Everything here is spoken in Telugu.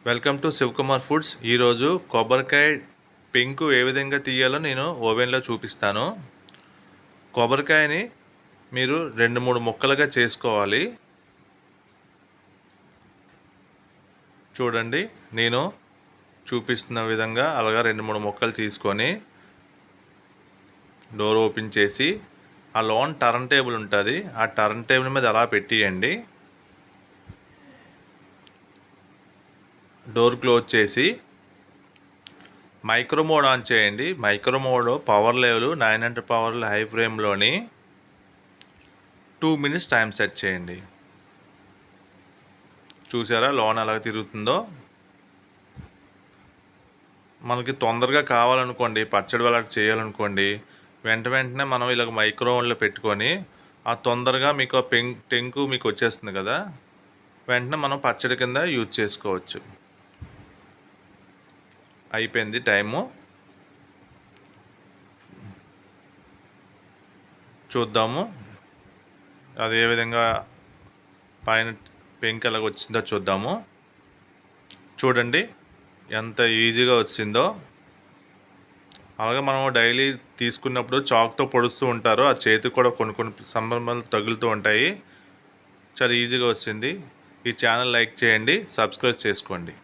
Welcome to Shivakumar foods. ఈరోజు కొబ్బరికాయ పెంకు ఏ విధంగా తీయాలో నేను ఓవెన్లో చూపిస్తాను. కొబ్బరికాయని మీరు 2-3 ముక్కలుగా చేసుకోవాలి. చూడండి, నేను చూపిస్తున్న విధంగా అలాగా 2-3 ముక్కలు తీసుకొని డోర్ ఓపెన్ చేసి ఆ లోన్ టర్న్ టేబుల్ ఉంటుంది, ఆ టర్న్ టేబుల్ మీద అలా పెట్టియండి. డోర్ క్లోజ్ చేసి మైక్రో మోడ్ ఆన్ చేయండి. Micro mode power level 900 power high ఫ్లేమ్లోని 2 మినిట్స్ టైం సెట్ చేయండి. చూసారా లోన్ ఎలా తిరుగుతుందో? మనకి తొందరగా కావాలనుకోండి, పచ్చడి అలా చేయాలనుకోండి, వెంటనే మనం ఇలాగ మైక్రో ఓవెన్లో పెట్టుకొని ఆ తొందరగా మీకు ఆ టెంకు మీకు వచ్చేస్తుంది కదా, వెంటనే మనం పచ్చడి కింద యూజ్ చేసుకోవచ్చు. అయిపోయింది టైము. చూద్దాము అది ఏ విధంగా పైన పెంక్ ఎలాగ వచ్చిందో చూద్దాము. చూడండి ఎంత ఈజీగా వచ్చిందో. అలాగే మనం డైలీ తీసుకున్నప్పుడు చాక్తో పొడుస్తూ ఉంటారు, ఆ చేతికి కూడా కొన్ని సందర్భాలు తగులుతూ ఉంటాయి. చాలా ఈజీగా వచ్చింది. ఈ ఛానల్ లైక్ చేయండి, సబ్స్క్రైబ్ చేసుకోండి.